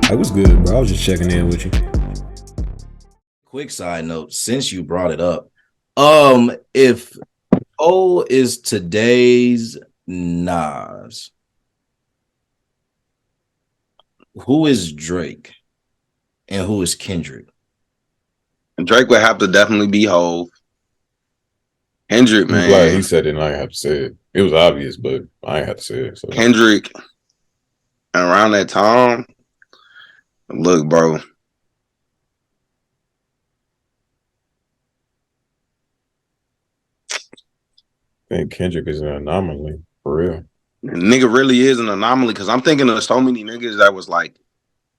Hey, what's good, bro? I was just checking in with you. Quick side note, since you brought it up, if O is today's Nas, who is Drake and who is Kendrick? And Drake would have to definitely be Hove. Kendrick, I'm glad he man. said it and I didn't have to say it. It was obvious, but I ain't have to say it. So Kendrick, around that time, look, bro. I think Kendrick is an anomaly for real. Nigga really is an anomaly because I'm thinking of so many niggas that was like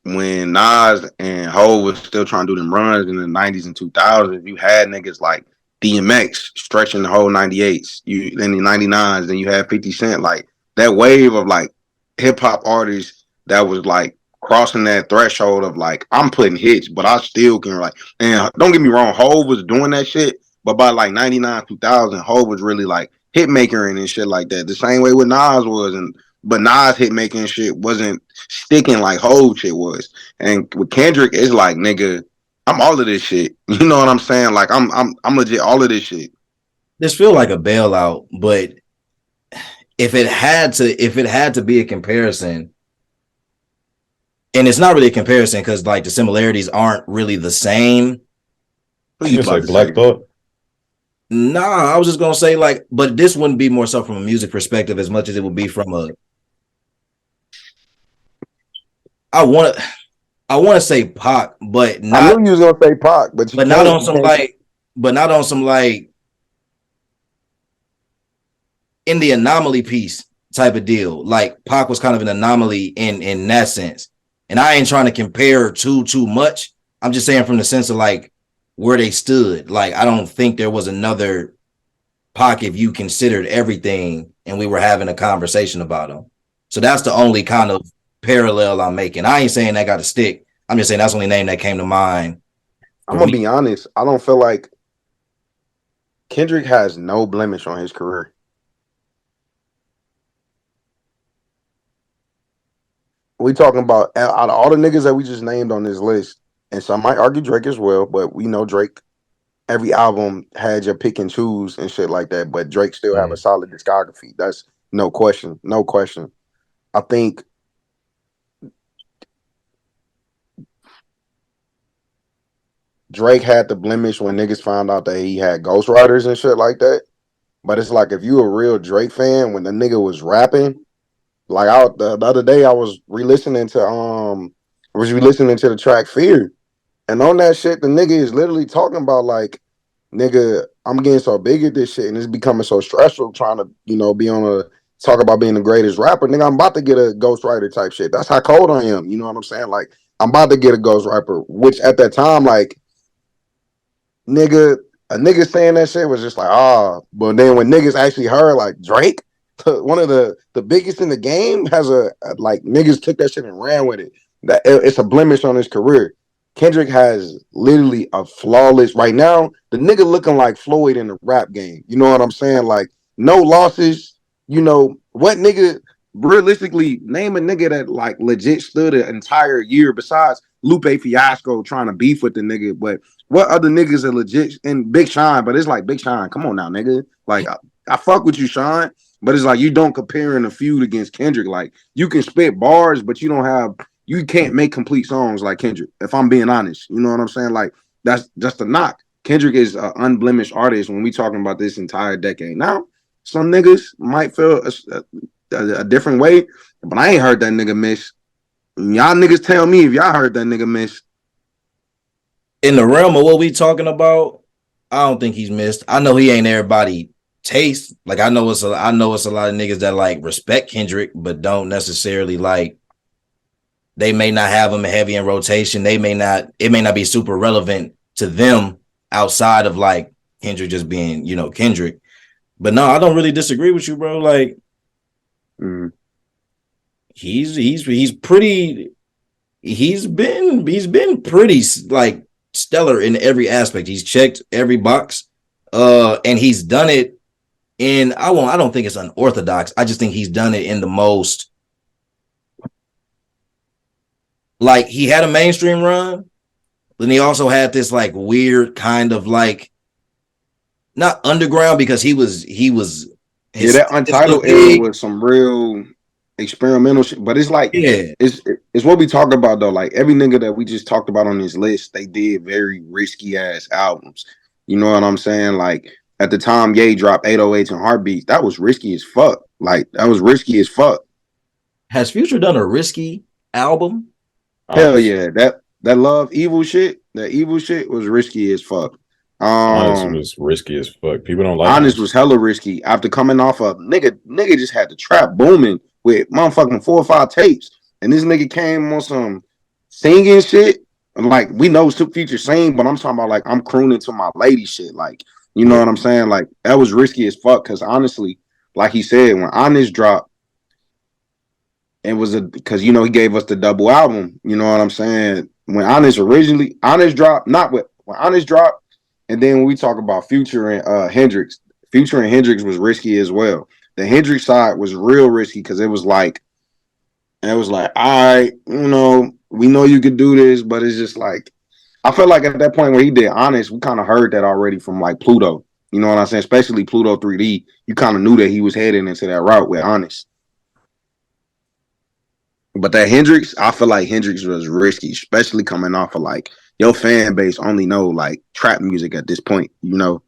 when Nas and Hov was still trying to do them runs in the 90s and 2000s. You had niggas like DMX stretching the whole 98s, you in the 99s, then you had 50 Cent, like that wave of like hip hop artists that was like crossing that threshold of like I'm putting hits, but I still can like. And don't get me wrong, Hov was doing that shit, but by like 99, 2000, Hov was really like hit maker and shit like that. The same way with Nas was, and but Nas hit making shit wasn't sticking like Hov shit was. And with Kendrick, it's like nigga, I'm all of this shit. You know what I'm saying? Like I'm legit all of this shit. This feel like a bailout, but if it had to be a comparison, and it's not really a comparison because like the similarities aren't really the same. Who You you gonna say about to say? Black Thought? Nah, I was just gonna say like, but this wouldn't be more so from a music perspective as much as it would be from a. I want to, I want to say Pac, but I not, knew you was gonna say Pac, but you but not can't. on You some can't. like, but not on some like in the anomaly piece type of deal. Like Pac was kind of an anomaly in that sense, and I ain't trying to compare too much. I'm just saying from the sense of like where they stood. Like I don't think there was another Pac if you considered everything, and we were having a conversation about him. So that's the only kind of parallel I'm making. I ain't saying that got to stick. I'm just saying that's the only name that came to mind I'm for gonna me. be honest. I don't feel like Kendrick has no blemish on his career. We talking about out of all the niggas that we just named on this list, and some might argue Drake as well, but we know Drake. Every album had your pick and choose and shit like that, but Drake still have a Mm. solid discography. That's no question, no question. I think Drake had the blemish when niggas found out that he had ghostwriters and shit like that. But it's like if you a real Drake fan, when the nigga was rapping, like the other day I was re-listening to the track Fear. And on that shit, the nigga is literally talking about like, nigga, I'm getting so big at this shit and it's becoming so stressful trying to, be on a talk about being the greatest rapper. Nigga, I'm about to get a ghostwriter type shit. That's how cold I am. You know what I'm saying? Like, I'm about to get a ghostwriter, which at that time, like, nigga, a nigga saying that shit was just like, ah. But then when niggas actually heard like Drake, one of the biggest in the game, has like niggas took that shit and ran with it. That it's a blemish on his career. Kendrick has literally a flawless right now. The nigga looking like Floyd in the rap game. You know what I'm saying? Like no losses. You know what nigga? Realistically, name a nigga that like legit stood an entire year besides Lupe Fiasco trying to beef with the nigga. But what other niggas are legit and Big Sean? But it's like Big Sean, come on now, nigga. Like I fuck with you, Sean, but it's like you don't compare in a feud against Kendrick. Like you can spit bars, but you can't make complete songs like Kendrick. If I'm being honest, you know what I'm saying? Like that's just a knock. Kendrick is an unblemished artist when we talking about this entire decade. Now, some niggas might feel a different way, but I ain't heard that nigga miss. Y'all niggas tell me if y'all heard that nigga miss. In the realm of what we talking about, I don't think he's missed. I know he ain't everybody taste. Like I know it's a lot of niggas that like respect Kendrick, but don't necessarily like. They may not have him heavy in rotation. They may not. It may not be super relevant to them outside of like Kendrick just being Kendrick. But no, I don't really disagree with you, bro. Like Mm. he's pretty. He's been pretty like stellar in every aspect. He's checked every box, and he's done it in. I don't think it's unorthodox. I just think he's done it in the most like he had a mainstream run, but then he also had this like weird kind of like not underground because Yeah, his that was Untitled era big. was some real experimental shit. But it's like Yeah, it's what we talked about though. Like every nigga that we just talked about on this list, they did very risky ass albums. You know what I'm saying? Like at the time, Ye dropped 808s and Heartbeats. That was risky as fuck. Like that was risky as fuck. has Future done a risky album? Hell Honest, yeah, that that evil shit was risky as fuck. honest Um, was risky as fuck. People don't like Honest honest. was hella risky after coming off of nigga just had the trap booming with motherfucking 4 or 5 tapes, and this nigga came on some singing shit. And like we know Future sing, but I'm talking about like I'm crooning to my lady shit. Like you know Yeah, what I'm saying? Like that was risky as fuck. Cause honestly, like he said, when Honest dropped, it was because you know he gave us the double album. You know what I'm saying? When Honest dropped, not when Honest dropped, and then when we talk about Future and Hendrix, Future and Hendrix was risky as well. The Hendrix side was real risky because all right, you know, we know you could do this, but it's just like I felt like at that point where he did Honest, we kind of heard that already from like Pluto. You know what I'm saying? Especially Pluto 3D. You kind of knew that he was heading into that route with Honest. But that Hendrix, I feel like Hendrix was risky, especially coming off of like your fan base only know like trap music at this point, you know.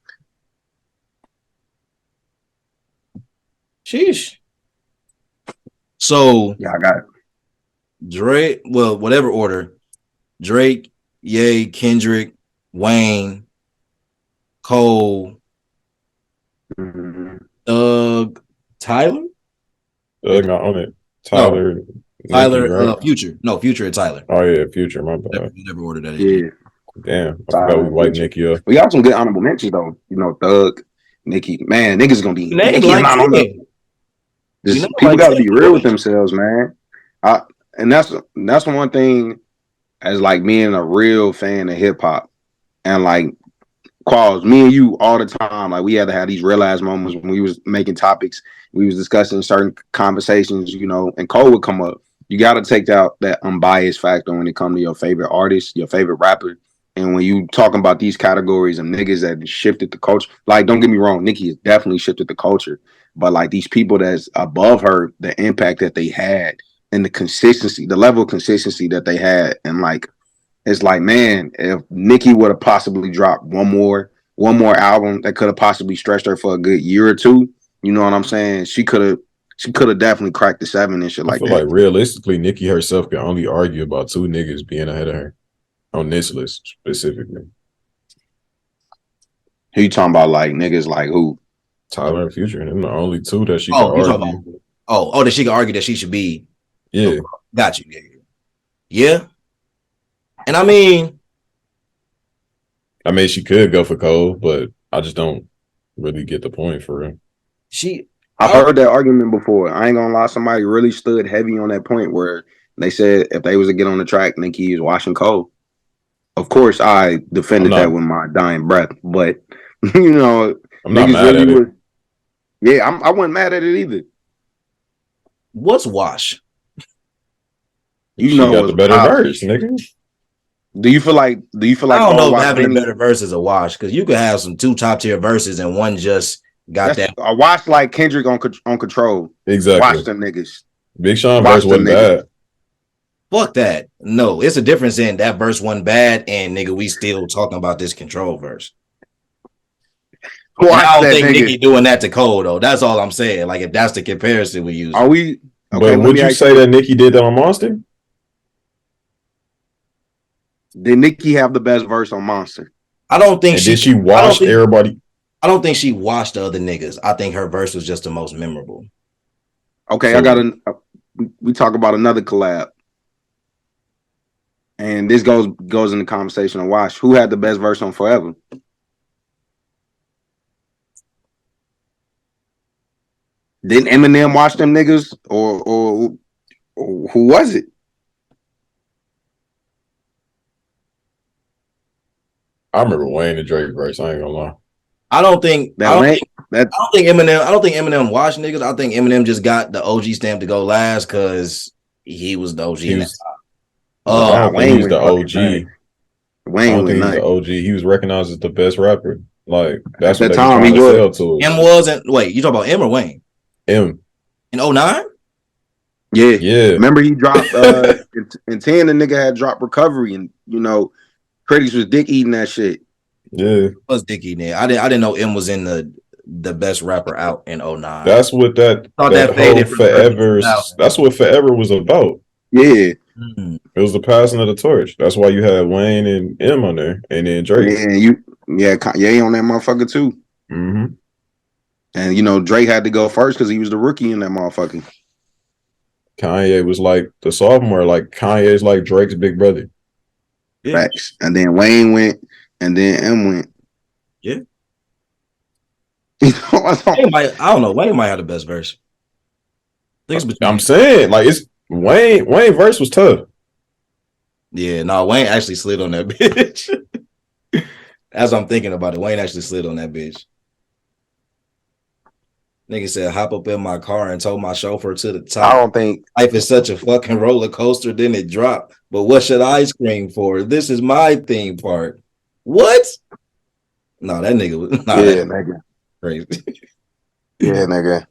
sheesh. So Yeah, I got it. Drake, well, whatever order, Drake, Ye, Kendrick, Wayne, Cole, Mm-hmm. Tyler? Doug not on it. No, Tyler, Nicki, Tyler, right? Future. No, Future and Tyler. Oh yeah, Future. My bad. Whatever order that is. Yeah, Damn, I forgot we Tyler white Future. Nicki up. We got some good honorable mentions though. You know, Thug, Nicki. Man, niggas gonna be Name Nicki is like not on the. 10. You know, Just people like got to 10 be real with boys. themselves, man. I and that's one thing as like being a real fan of hip hop and like Qualls, me and you all the time, like we had to have these realized moments when we was making topics, we was discussing certain conversations, you know, and Cole would come up. You got to take out that unbiased factor when it comes to your favorite artist, your favorite rapper, and when you talking about these categories of niggas that shifted the culture. Like, don't get me wrong, Nicki has definitely shifted the culture, but like these people that's above her, the impact that they had and the consistency, the level of consistency that they had, and like it's like, man, if Nicki would have possibly dropped one more album that could have possibly stretched her for a good year or two, you know what I'm saying? She could have definitely cracked the 7 and shit I like feel like that. realistically, Nicki herself can only argue about two niggas being ahead of her on this list specifically. Who you talking about? Like niggas like who? Tyler and Future, and them the only two that she could Oh, you talking argue. about? Oh, that she can argue that she should be. Yeah, Got you. Yeah. And I mean, I mean she could go for Cole, but I just don't really get the point for her. she. I've I don't. heard that argument before. I ain't gonna lie, somebody really stood heavy on that point where they said if they was to get on the track, Nicki is washing Cole. Of course, I I'm defended that not. with my dying breath, but you know, I'm not niggas mad really at it. was. Yeah, I wasn't mad at it either. What's wash? You She know, got it the was better wild. verse, nigga. Do you feel like I don't Cole know if watched having a any? better verse is a wash because you could have some two top tier verses and one just got That's that. I watched like Kendrick on Control. Watch Exactly. them niggas. Big Sean verse Watch them wasn't niggas. bad. Fuck that. No, it's a difference in that verse one bad and nigga, we still talking about this control verse. And Watch I don't that think nigga. Nicki doing that to Cole though. That's all I'm saying. Like if that's the comparison we use. Are we okay? But Let would me you ask say you that this: Nicki did that on Monster? did Nicki have the best verse on Monster? I don't think And did she. she I don't wash think. everybody? I don't think she washed the other niggas. I think her verse was just the most memorable. Okay, I got So an. We talk about another collab, and this goes in the conversation of Watch. Who had the best verse on Forever? Didn't Eminem watch them niggas, or who was it? I remember Wayne and Drake verse. I ain't gonna lie. I don't think. I That don't Wayne? think. That I don't think Eminem. I don't think Eminem washed niggas. I think Eminem just got the OG stamp to go last because he was the OG He in that was time. I don't think Wayne he's went the fucking OG. nuts. I Wayne don't went think he's the nuts. OG. He was recognized as the best rapper. Like At that's what that they were time, he trying to was. sell to us. M wasn't. Wait, you talking about M or Wayne M. in 09? Yeah. Yeah. Remember he dropped in 10, the nigga had dropped Recovery, and critics was dick eating that shit. Yeah. Was Dickie there? I didn't know M was in the best rapper out in 09. That's what that Thought that that whole faded from the early forever. 2000s. That's what forever was about. Yeah. Mm. It was the passing of the torch. That's why you had Wayne and M on there, and then Drake. Yeah, Kanye on that motherfucker too. Mm-hmm. And Drake had to go first because he was the rookie in that motherfucker. Kanye was like the sophomore. Like Kanye's like Drake's big brother. Yeah. Facts. And then Wayne went, and then M went. Yeah. I I don't know. Wayne might have the best verse. I think it's between. I'm saying like it's Wayne. Wayne verse was tough. Yeah, no, Wayne actually slid on that bitch. As I'm thinking about it, Wayne actually slid on that bitch. Nigga said, hop up in my car and told my chauffeur to the top. don't think. Life is such a fucking roller coaster, then it dropped. But what should I scream for? This is my theme park. What? No, that nigga was Yeah, nigga. crazy. Yeah, nigga.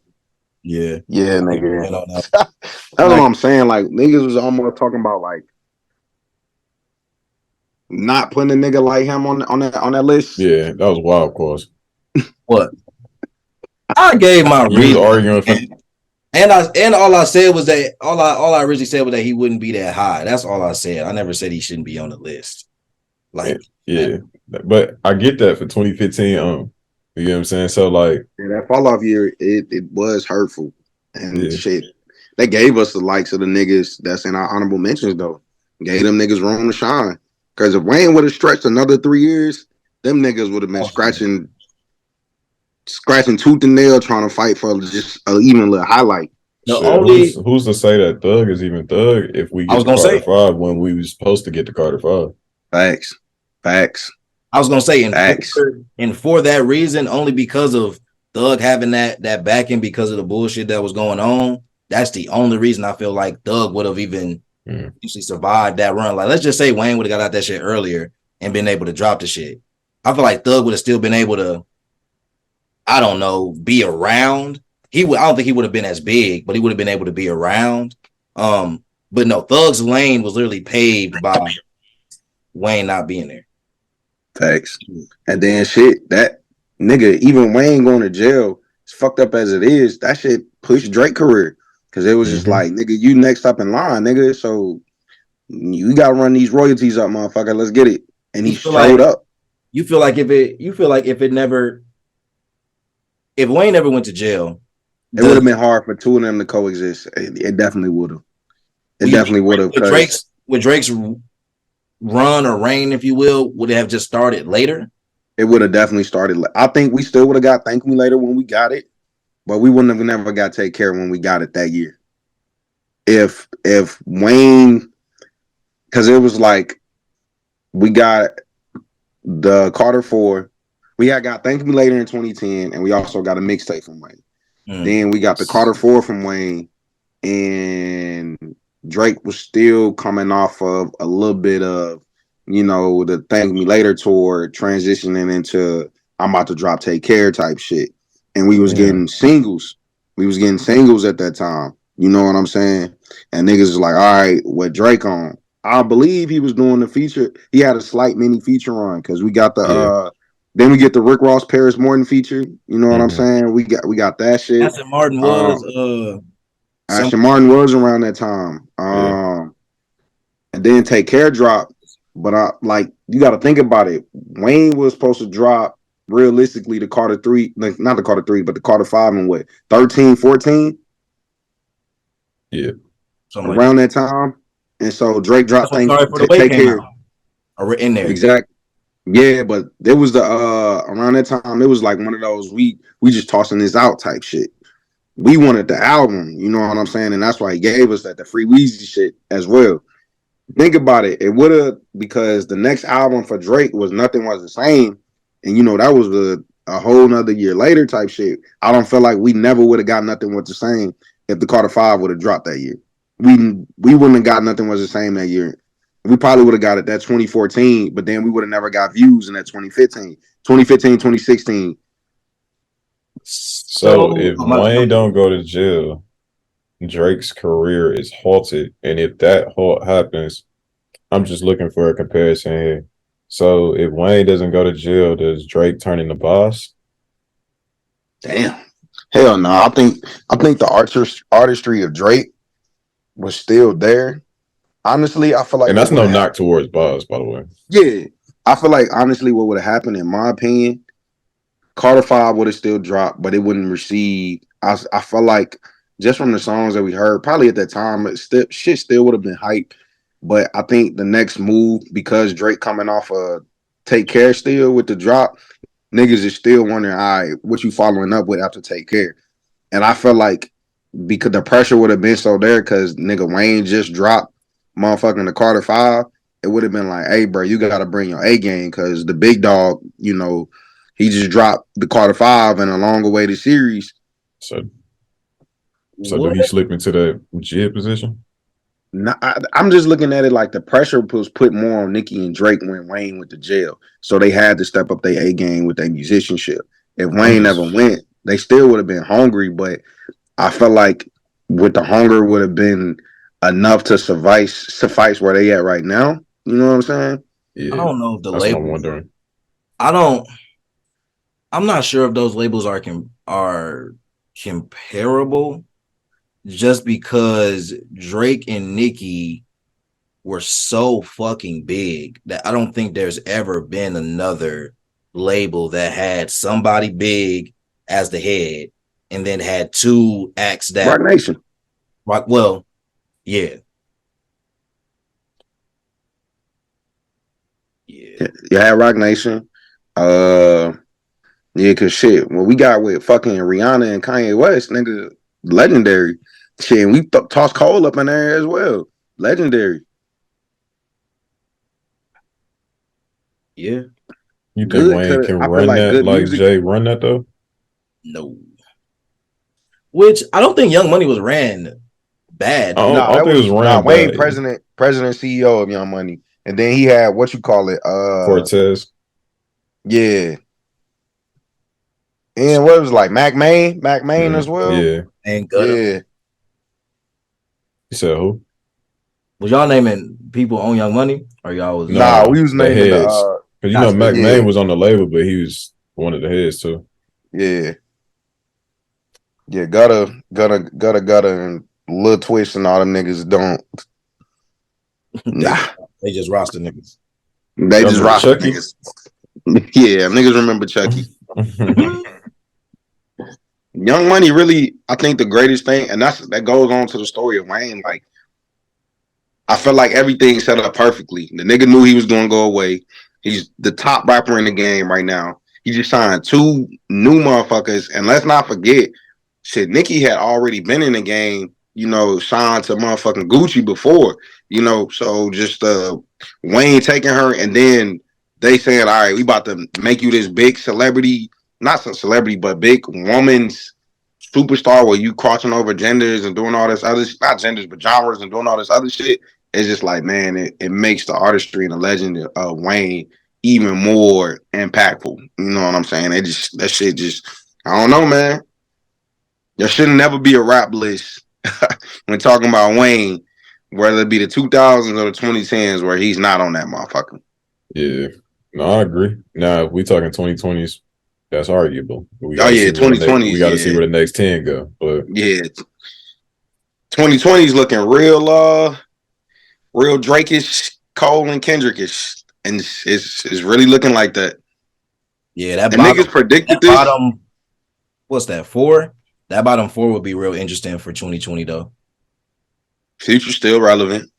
Yeah. Yeah, nigga. That. That's what I'm saying. Like niggas was almost talking about like not putting a nigga like him on that list. Yeah, that was wild, course. What? I gave my You was reason. arguing for. And all I said was that all I originally said was that he wouldn't be that high. That's all I said. I never said he shouldn't be on the list. Like Yeah, but I get that for 2015. You know what I'm saying? So like, that fall off year, it was hurtful and shit. They gave us the likes of the niggas that's in our honorable mentions though. Gave them niggas room to shine. Because if Wayne would have stretched another 3 years, them niggas would have been scratching tooth and nail trying to fight for just even a little highlight. who's to say that Thug is even Thug if we get to Carter 5 when we was supposed to get to Carter 5? Facts. I was gonna say, and for that reason, only because of Thug having that backing because of the bullshit that was going on, that's the only reason I feel like Thug would have even usually survived that run. Like, let's just say Wayne would have got out that shit earlier and been able to drop the shit. I feel like Thug would have still been able to, I don't know, be around. I don't think he would have been as big, but he would have been able to be around. But no, Thug's lane was literally paved by Wayne not being there. Facts. And then shit, that nigga, even Wayne going to jail, as fucked up as it is, that shit pushed Drake's career. Cause it was just like, nigga, you next up in line, nigga. So you gotta run these royalties up, motherfucker. Let's get it. And he showed up. You feel like if Wayne never went to jail, it would have been hard for two of them to coexist. It definitely would have. With Drake's run or reign, if you will, would it have just started later? It would have definitely started. I think we still would have got Thank Me Later when we got it, but we wouldn't have never got Take Care when we got it that year. If Wayne, because it was like we got the Carter 4, we had got Thank Me Later in 2010, and we also got a mixtape from Wayne. Then we got the Carter 4 from Wayne, and Drake was still coming off of a little bit of, the Thank Me Later tour, transitioning into I'm about to drop Take Care type shit. And we was getting singles. We was getting singles at that time. You know what I'm saying? And niggas was like, all right, what Drake on? I believe he was doing the feature. He had a slight mini feature on because we got the then we get the Rick Ross Paris Morton feature. You know what I'm saying? We got that shit. Aston Martin was Aston Martin was around that time. And then Take Care dropped. But you got to think about it. Wayne was supposed to drop realistically the Carter 3, like not the Carter 3, but the Carter 5 in what, 13, 14? Yeah. Something around that time. And so Drake dropped Take Care. In there. Exactly. Yeah, but there was the around that time, it was like one of those we just tossing this out type shit. We wanted the album, you know what I'm saying? And that's why he gave us the Free Weezy shit as well. Think about it. It would have, because the next album for Drake was Nothing Was the Same. And that was a whole nother year later type shit. I don't feel like we never would have got Nothing Was the Same if the Carter 5 would have dropped that year. We wouldn't have got Nothing Was the Same that year. We probably would have got it that 2014, but then we would have never got views in that 2015. 2015, 2016. So if Wayne my- don't go to jail, Drake's career is halted, and if that halt happens, I'm just looking for a comparison here. So if Wayne doesn't go to jail, does Drake turn into boss? Damn. Hell no. I think the artistry of Drake was still there. Honestly, I feel like And what that's would no have knock towards boss, by the way. yeah. I feel like honestly what would have happened in my opinion, Carter 5 would have still dropped, but it wouldn't receive. I feel like just from the songs that we heard, probably at that time, shit still would have been hype. But I think the next move, because Drake coming off Take Care still with the drop, niggas is still wondering, all right, what you following up with after Take Care? And I feel like because the pressure would have been so there because nigga Wayne just dropped motherfucking the Carter 5, it would have been like, hey, bro, you got to bring your A game because the big dog, he just dropped the Carter 5 and a long awaited series. So do he slip into that jib position? I'm just looking at it like the pressure was put more on Nicki and Drake when Wayne went to jail. So they had to step up their A game with their musicianship. If Wayne never went, they still would have been hungry, but I felt like with the hunger would have been enough to suffice where they at right now. You know what I'm saying? Yeah, I don't know if the that's what label. I'm wondering. I'm not sure if those labels are comparable, just because Drake and Nicki were so fucking big that I don't think there's ever been another label that had somebody big as the head and then had two acts that Rock Nation. Well, yeah. You had Rock Nation. Yeah, cause shit, what we got with fucking Rihanna and Kanye West, nigga, legendary. Shit, and we tossed Cole up in there as well. Legendary. Yeah. You think Good, Wayne can I feel run like that good like music. Jay run that though? No. Which I don't think Young Money was ran bad. I don't think it was ran Wayne, bad. president, CEO of Young Money, and then he had what you call it, Cortez. Yeah, and what was it, like Mac Main as well. Yeah, And Gutter. Yeah. You said who? Was y'all naming people on Young Money? Or y'all was Nah, we was the naming heads. Because you know Mac yeah. Main was on the label, but he was one of the heads too. Yeah. Yeah, Gutter, and Lil Twist and all them niggas don't. Nah, they just roster niggas. they just Remember roster Chucky? niggas. Yeah, niggas remember Chucky. Young Money really, I think the greatest thing, and that goes on to the story of Wayne. Like, I felt like everything set up perfectly. The nigga knew he was going to go away. He's the top rapper in the game right now. He just signed two new motherfuckers, and let's not forget, shit, Nicki had already been in the game, signed to motherfucking Gucci before, so just Wayne taking her, and then they saying, all right, we about to make you this big celebrity, not some celebrity, but big woman's superstar where you crossing over genders and doing all this other, not genders, but genres and doing all this other shit. It's just like, man, it makes the artistry and the legend of Wayne even more impactful. You know what I'm saying? That shit just, I don't know, man. There should never be a rap list when talking about Wayne, whether it be the 2000s or the 2010s, where he's not on that motherfucker. Yeah, no, I agree. Now, if we talking 2020s, that's arguable. 2020s. We got to see where the next 10 go. But yeah, 2020s looking real Drake-ish, Cole and Kendrick-ish, and it's really looking like that. Yeah, that and bottom, niggas predicted that this. Bottom, what's that, 4? That bottom 4 would be real interesting for 2020 though. Future still relevant,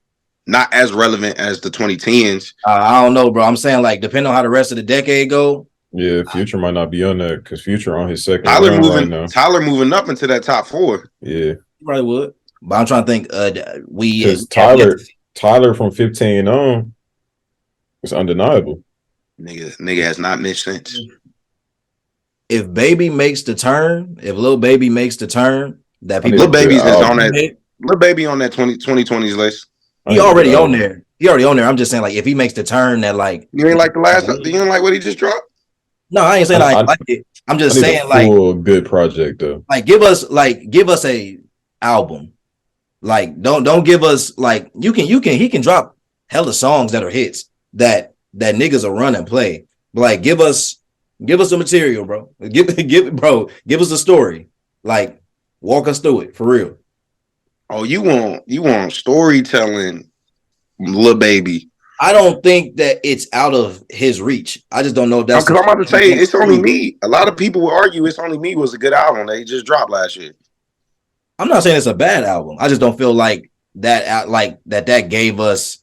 not as relevant as the 2010s. I don't know, bro. I'm saying like depending on how the rest of the decade go. Yeah, Future might not be on that because Future on his second Tyler run moving, right now. Tyler moving up into that top 4. Yeah, he probably would. But I'm trying to think. Because Tyler from 15 on is undeniable. Nigga has not missed since. If Baby makes the turn, if Lil Baby makes the turn, that people Lil Baby's is on that. Lil Baby on that 2020s list. He already on there. he already on there. I'm just saying, like, if he makes the turn that, like, You ain't like the last. You didn't like what he just dropped? no, I ain't saying I like it. I'm just saying, like, full good project though. Like, give us a album. Like, don't give us like he can drop hella songs that are hits that niggas will run and play. But like, give us the material, bro. Give us a story. Like, walk us through it for real. Oh, you want storytelling, Lil Baby. I don't think that it's out of his reach. I just don't know if that's Because I'm about to say it's only me. A lot of people would argue it's only me was a good album that he just dropped last year. I'm not saying it's a bad album. I just don't feel like that gave us.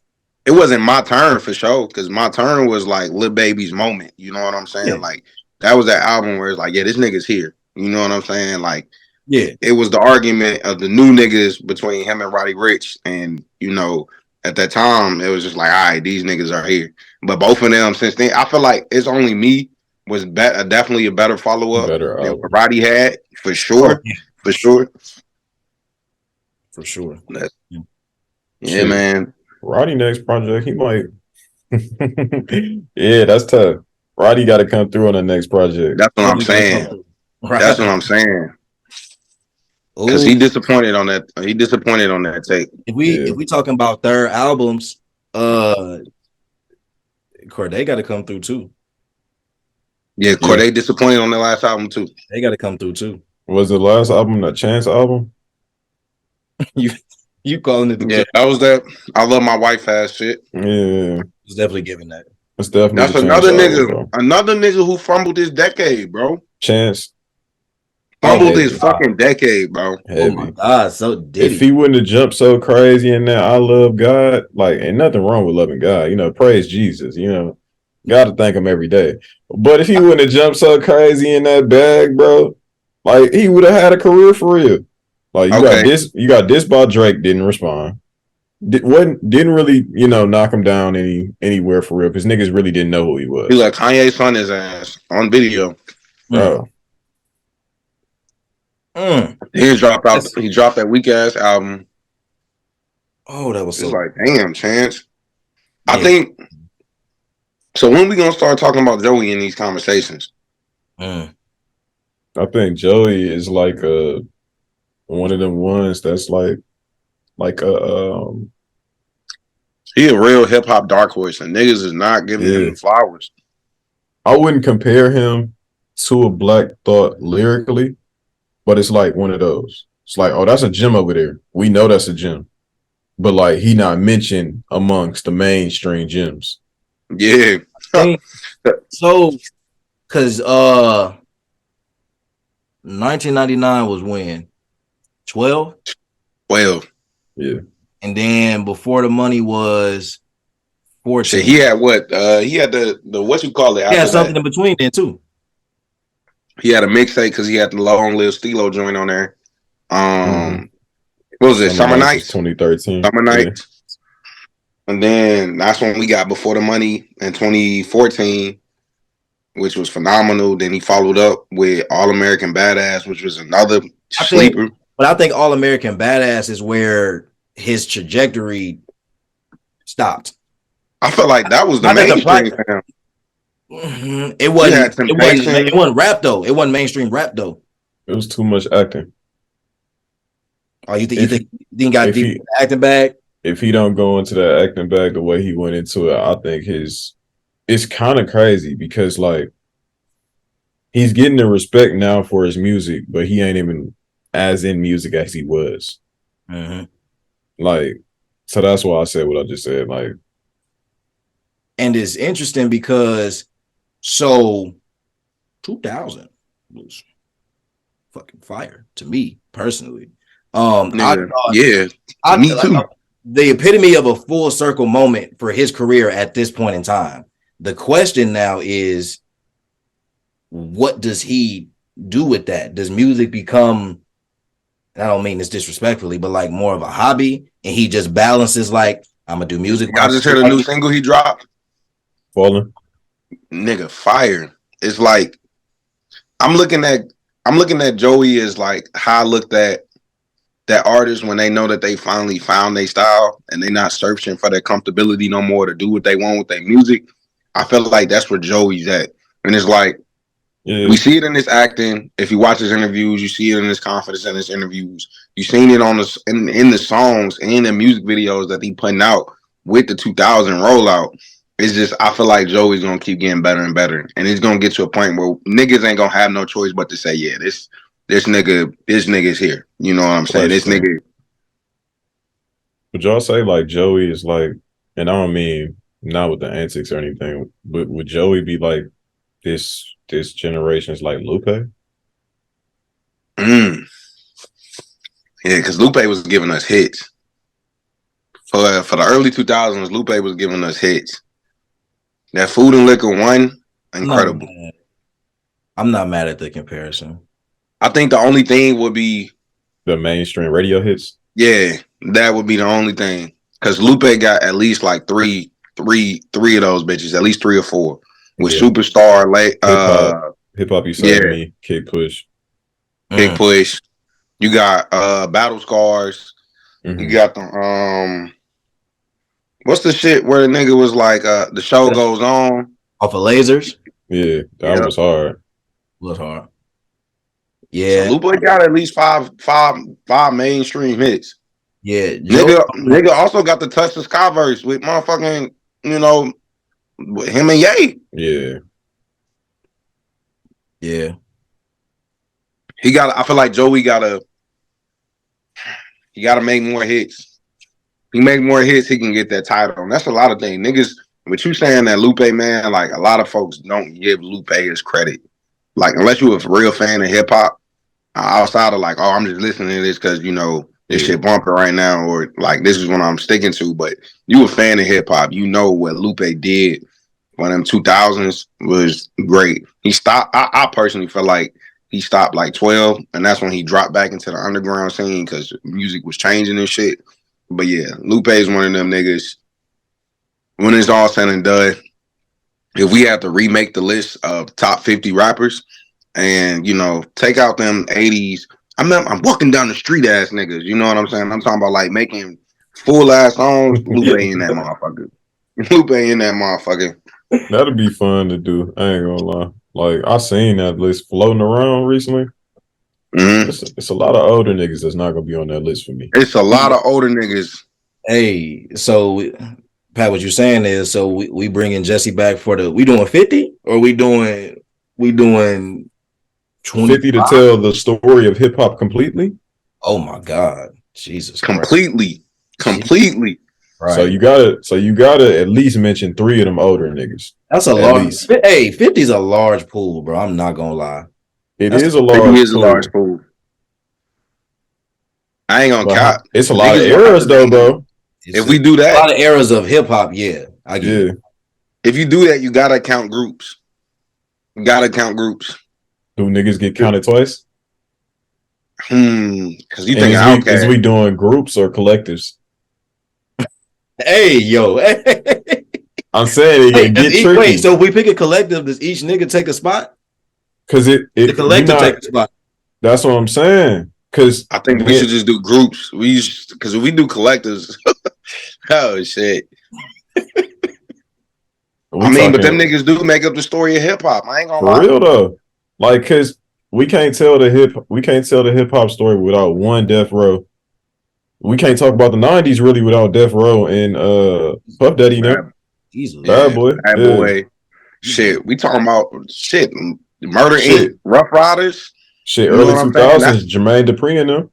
It wasn't my turn for sure, because my turn was like Lil Baby's moment. You know what I'm saying? Yeah. Like that was that album where it's like, yeah, this nigga's here. You know what I'm saying? Like, yeah, it was the argument of the new niggas between him and Roddy Ricch, and you know, at that time it was just like, all right, these niggas are here. But both of them since then, I feel like It's Only Me was definitely a better follow up than what Roddy had, for sure. Oh, yeah. For sure. For sure. Yeah, man. Roddy next project, he might. Yeah, that's tough. Roddy got to come through on the next project. That's what I'm saying. Right. That's what I'm saying. Because he disappointed on that. He disappointed on that tape. If we talking about third albums, Corday got to come through too. Yeah, Corday disappointed on the last album too. They got to come through too. Was the last album the Chance album? You calling it? Yeah, that was that. I Love My Wife ass shit. Yeah, it's definitely giving that. It's definitely that's another nigga. Another nigga who fumbled his decade, bro. Chance fumbled his fucking decade, bro. Heavy. Oh my god, so did if he wouldn't have jumped so crazy in that I love God, like ain't nothing wrong with loving God. You know, praise Jesus. You know, got to thank him every day. But if he wouldn't have jumped so crazy in that bag, bro, like he would have had a career for real. Like you got this by Drake, didn't respond. Didn't really, knock him down anywhere for real because niggas really didn't know who he was. He like Kanye son his ass on video, bro. He dropped that weak ass album. Oh, that was so like, damn, Chance. Yeah. I think so. When we gonna start talking about Joey in these conversations? I think Joey is like one of them ones that's like he a real hip hop dark horse, and niggas is not giving him the flowers. I wouldn't compare him to a Black Thought lyrically, but it's like one of those. It's like, oh, that's a gem over there. We know that's a gem, but like he not mentioned amongst the mainstream gems. Yeah. So, because 1999 was when 12. Yeah. And then Before the Money was 14. So he had what? He had the what you call it? He had something in between then too. He had a mixtape because he had the Long Live Stilo joint on there. What was it? Summer Nights 2013. Summer Nights. Yeah. And then that's when we got Before the Money in 2014, which was phenomenal. Then he followed up with All American Badass, which was another sleeper. But I think All American Badass is where his trajectory stopped. I felt like that was the mainstream. It wasn't rap though. It wasn't mainstream rap though. It was too much acting. Oh, you think he got deep in the acting bag? If he don't go into that acting bag the way he went into it, I think it's kind of crazy because like he's getting the respect now for his music, but he ain't even as in music as he was. Like, so that's why I said what I just said. Like, and it's interesting because 2000 was fucking fire to me personally. The epitome of a full circle moment for his career at this point in time. The question now is, what does he do with that? Does music become, I don't mean this disrespectfully, but like more of a hobby, and he just balances like, I'm gonna do music. Y'all just heard a new single he dropped? Falling. Nigga, fire. It's like I'm looking at Joey as like how I looked at that artists, when they know that they finally found their style and they're not searching for their comfortability no more to do what they want with their music, I feel like that's where Joey's at. And it's like, we see it in his acting. If you watch his interviews, you see it in his confidence in his interviews. You've seen it on the in the songs and the music videos that he putting out with the 2000 rollout. It's just, I feel like Joey's gonna keep getting better and better, and he's gonna get to a point where niggas ain't gonna have no choice but to say, yeah, this nigga's here. You know what I'm saying? This nigga. Would y'all say like Joey is like, and I don't mean not with the antics or anything, but would Joey be like this generation's like Lupe? Yeah, because Lupe was giving us hits. For the early 2000s, Lupe was giving us hits. That Food and Liquor one, incredible. I'm not mad at the comparison. I think the only thing would be the mainstream radio hits. Yeah, that would be the only thing. Because Lupe got at least like three of those bitches, at least 3 or 4. With Superstar, Hip Hop You Saved Me, Kick Push. Kick Push. You got Battle Scars. Mm-hmm. You got the what's the shit where the nigga was like the show goes on? Off of Lasers? Yeah, that was hard. It was hard. Yeah. So Lupe got at least five mainstream hits. Yeah. Nigga also got the Touch the Sky verse with motherfucking, with him and Ye. Yeah. Yeah. I feel like Joey gotta make more hits. He make more hits, he can get that title. And that's a lot of things. Niggas, with you saying that Lupe, man, like a lot of folks don't give Lupe his credit. Like, unless you're a real fan of hip hop, outside of like, oh, I'm just listening to this because, this shit bumping right now, or like this is what I'm sticking to. But you a fan of hip hop, you know what Lupe did when them 2000s was great. He stopped. I personally feel like he stopped like 12, and that's when he dropped back into the underground scene because music was changing and shit. But yeah, Lupe is one of them niggas. When it's all said and done, if we have to remake the list of top 50 rappers and, take out them 80s, I'm walking down the street ass niggas, you know what I'm saying? I'm talking about like making full ass songs. Lupe in that motherfucker. Lupe in that motherfucker. That'd be fun to do. I ain't gonna lie. Like, I seen that list floating around recently. Mm-hmm. It's a lot of older niggas that's not gonna be on that list for me. It's a lot of older niggas. Hey, so Pat, what you're saying is, so we bringing Jesse back for we doing 50 or we doing 25? 50 to tell the story of hip hop completely? Oh my God, Jesus! Completely. Right. So you gotta at least mention 3 of them older niggas. That's a large. Hey, 50 is a large pool, bro. I'm not gonna lie. It is a large pool. I ain't gonna cap. It's a lot of eras though, bro. If we do that, a lot of eras of hip hop, yeah, I get it. If you do that, you gotta count groups. You gotta count groups. Do niggas get counted twice? Because you think Outkast. Is we doing groups or collectives? Hey, yo. I'm saying it get tricky. Wait, so if we pick a collective, does each nigga take a spot? Because the collective take a spot. That's what I'm saying. Because I think we should just do groups. Because if we do collectives, oh shit. But them niggas do make up the story of hip hop. I ain't gonna lie. For real though, like, because we can't tell the hip hop story without one Death Row. We can't talk about the '90s really without Death Row and Puff Daddy. Bad Boy. Shit, we talking about shit. Murder Inc., Rough Riders. Shit, early 2000s, Jermaine Dupri and them.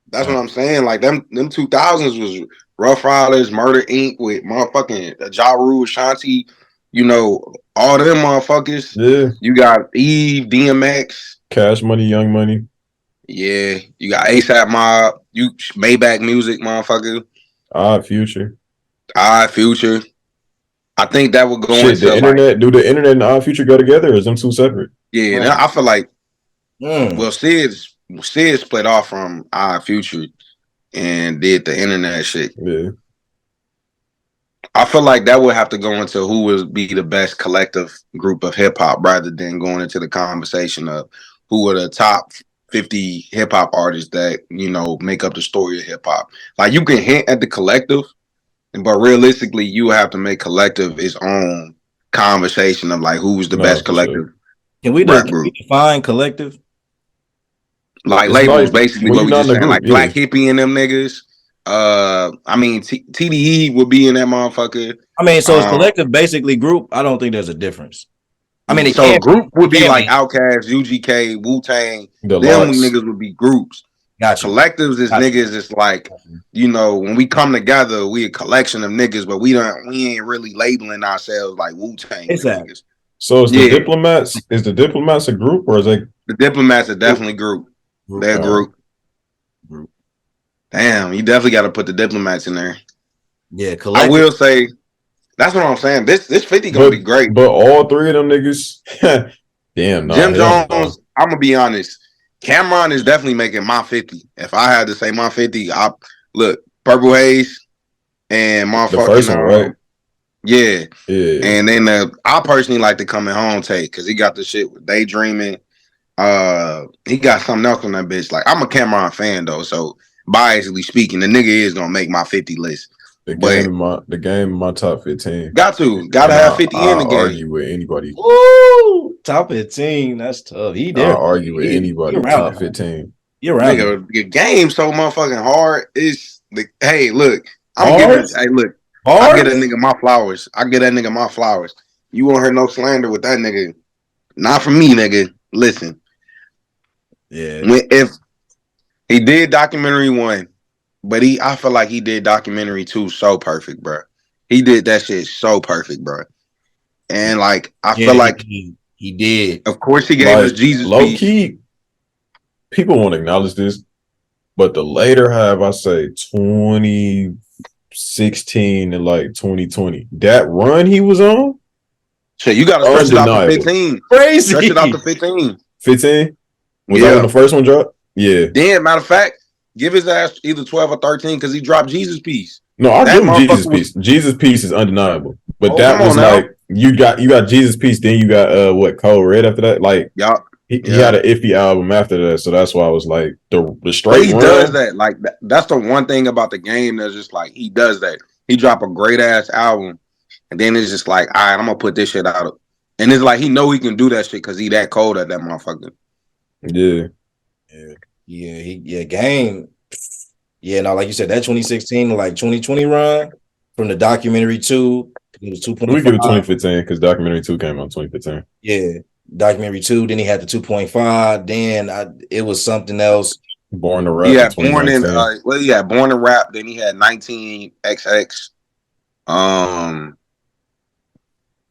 That's what I'm saying. Like them 2000s was Rough Riders, Murder Inc. with motherfucking Ja Rule, Shanti. All them motherfuckers. Yeah. You got Eve, DMX, Cash Money, Young Money. Yeah, you got ASAP Mob, you Maybach Music, motherfucker. Future. I think that would go into the internet. Do the internet and Future go together, or is them two separate? Yeah, I feel like. Well, Sid split off from Future and did the internet shit. Yeah. I feel like that would have to go into who would be the best collective group of hip hop, rather than going into the conversation of who are the top 50 hip hop artists that, you know, make up the story of hip hop. Like you can hint at the collective, but realistically, you have to make collective its own conversation of like who's the No, best for sure. collective Can we rap group. define collective? Like It's labels, like basically when what you're we not just in a saying. Like group, yeah. Black Hippie and them niggas. I mean TDE would be in that motherfucker. I mean, so is collective basically group? I don't think there's a difference. I mean, it So can group would be can like Outkast, UGK, Wu-Tang. The Them lots. niggas would be groups. Got you. Collectives is Got you. niggas. It's like, you know, when we come together, we a collection of niggas, but we ain't really labeling ourselves like Wu-Tang Exactly. niggas. So is the diplomats a group or is it the Diplomats are definitely group. They're a group. Damn, you definitely got to put the Diplomats in there. Yeah, collective. I will say that's what I'm saying. This 50 gonna be great. But all three of them niggas, damn, nah, Jim Jones, no. I'm gonna be honest. Cameron is definitely making my 50. If I had to say my 50, look, Purple Haze and motherfucking The first one, right? Yeah. Yeah. And then I personally like the Coming Home take because he got the shit with Daydreaming. He got something else on that bitch. Like I'm a Cameron fan though, so biasly speaking, the nigga is gonna make my 50 list. The game in my top 15. Gotta have 50 in the game. Argue with anybody. Woo! Top 15. That's tough. He there. I'll argue with anybody. Top 15. You're right. Nigga, your game so motherfucking hard. Hey, look, I'm giving. Hey, look, I get that nigga my flowers. You won't hear no slander with that nigga. Not from me, nigga. Listen. Yeah. If he did documentary 1, but I feel like he did documentary 2 so perfect, bro. He did that shit so perfect, bro. And like I feel like he did. Of course, he gave us Jesus low piece. Key. People won't acknowledge this, but the later half, I say 2016 and like 2020, that run he was on. So you got to stretch it out to 15. Crazy. Stretch it out to 15. 15? Was that when the first one dropped? Yeah. Then, matter of fact, give his ass either 12 or 13 because he dropped Jesus piece. No, I'll give him Jesus piece. Jesus piece is undeniable. But that was like you got Jesus piece, then you got Code Red after that. Like he had an iffy album after that, so that's why I was like the straight. He does that. Like that's the one thing about the game that's just like he does that. He drop a great ass album, and then it's just like, all right, I'm gonna put this shit out. And it's like he know he can do that shit because he that cold at that motherfucker. Game. Yeah, no, like you said, that 2016 to like 2020 run from the documentary 2, it was 2.5. We give it 2015 because documentary 2 came out in 2015. Yeah, documentary 2. Then he had the 2.5. Then it was something else. Born to Rap. Yeah, Born to Rap. Then he had 19XX.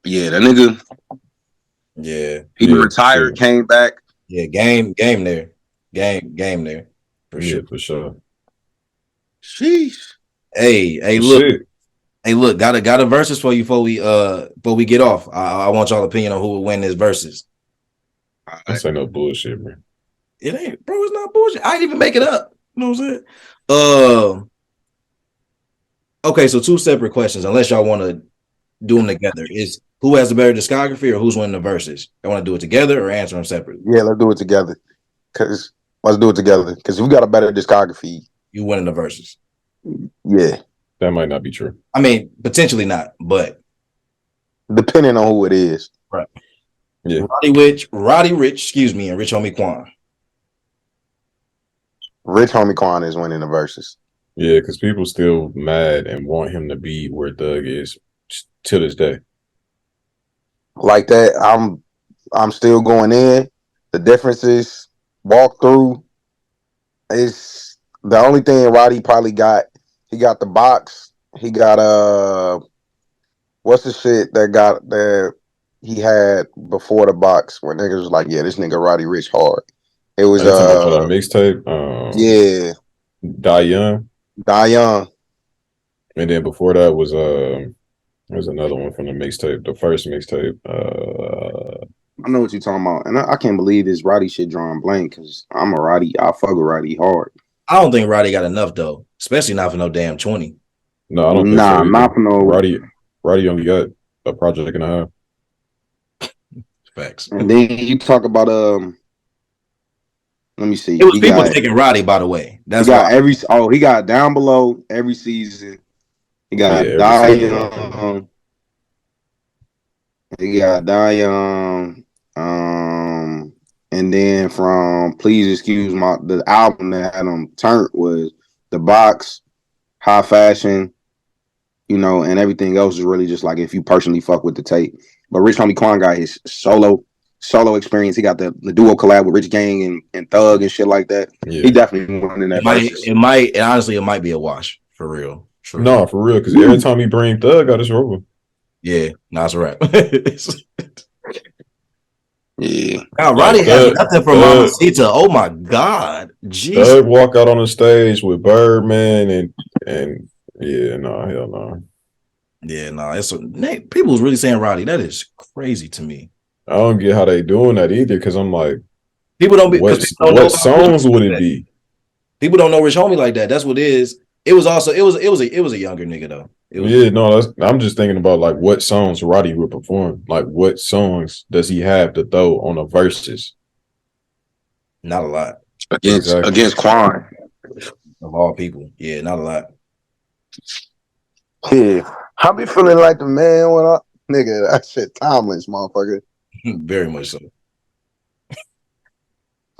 Yeah, that nigga. Yeah, he retired, came back. Yeah, game there, game there for sure. For sure. Sheesh. Hey, look. Hey, look, got a versus for you before we get off. I want y'all opinion on who will win this versus. That's ain't no bullshit, bro. It ain't, bro. It's not bullshit. I didn't even make it up. You know what I'm saying? Okay, so 2 separate questions. Unless y'all want to do them together, is who has the better discography or who's winning the versus? I want to do it together or answer them separately. Yeah, let's do it together. Because if we got a better discography, you winning the versus. Yeah. That might not be true. I mean, potentially not, but depending on who it is. Right. Yeah. Roddy Rich, and Rich Homie Quan. Rich Homie Quan is winning the versus. Yeah, because people still mad and want him to be where Thug is to this day. Like that, I'm still going in. The difference is walk through is the only thing Roddy probably got. He got the box. He got what's the shit that he had before the box when niggas was like, yeah, this nigga Roddy Rich hard. It was for that mixtape. Yeah. Die Young. And then before that was there's another one from the mixtape, the first mixtape. I know what you're talking about. And I can't believe this Roddy shit drawing blank because I fuck with Roddy hard. I don't think Roddy got enough though, especially not for no damn 20. No, I don't think so. Not for no Roddy only got a project and a half. Facts. And then you talk about Let me see. It was He people got taking Roddy, by the way. he That's why. got he got Down Below every season. He Yeah, got every Die season rock out. Young. He got Die Young. And then from Please Excuse My the album that had him turned was The Box, High Fashion, and everything else is really just like if you personally fuck with the tape. But Rich Homie Quan got his solo experience. He got the duo collab with Rich Gang and Thug and shit like that. Yeah. He definitely won in that versus. And honestly, it might be a wash for real. No, for real, because every time he bring Thug out, it's over. Yeah, that's right. Yeah. Now Roddy Like has nothing for Mamacita. Oh my God, Jesus! Thug walk out on the stage with Birdman and yeah, no, hell no. Yeah, no, people was really saying Roddy. That is crazy to me. I don't get how they doing that either, because I'm like, People don't be because people don't know what songs would it that. be? People don't know Rich Homie like that. That's what it is. It was also it was a younger nigga though. I'm just thinking about like what songs Roddy would perform. Like what songs does he have to throw on a verses? Not a lot Against Quan. of all people. Yeah, not a lot. Yeah. I be feeling like the man when nigga, that shit timeless, motherfucker. Very much so.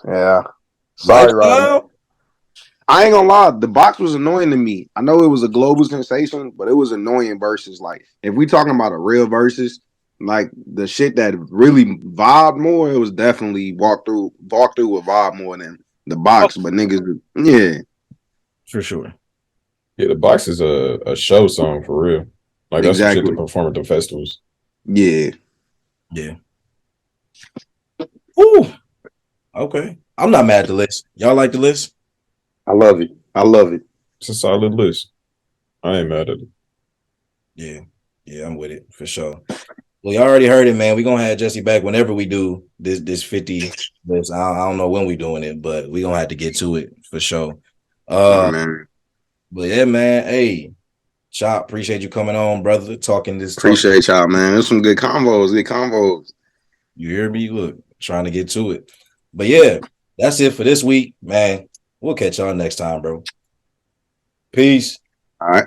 Yeah. Sorry, Roddy. Lifestyle? I ain't gonna lie, the box was annoying to me. I know it was a global sensation, but it was annoying versus like if we talking about a real versus, like the shit that really vibed more, it was definitely walk through with vibe more than the box. But niggas, yeah, For sure. Yeah, the box is a show song for real. Like that's some shit to exactly. perform at the festivals. Yeah. Yeah. Ooh. Okay. I'm not mad at the list. Y'all like the list? I love it. I love it. It's a solid list. I ain't mad at it. Yeah. Yeah, I'm with it for sure. Well, you already heard it, man. We're gonna have Jesse back whenever we do this 50 list. I don't know when we're doing it, but we're gonna have to get to it for sure. Oh, man. But yeah, man. Hey, Chop, appreciate you coming on, brother. Talking this talk. Appreciate y'all, man. There's some good combos. Good combos. You hear me? Look, trying to get to it. But yeah, that's it for this week, man. We'll catch y'all next time, bro. Peace. All right.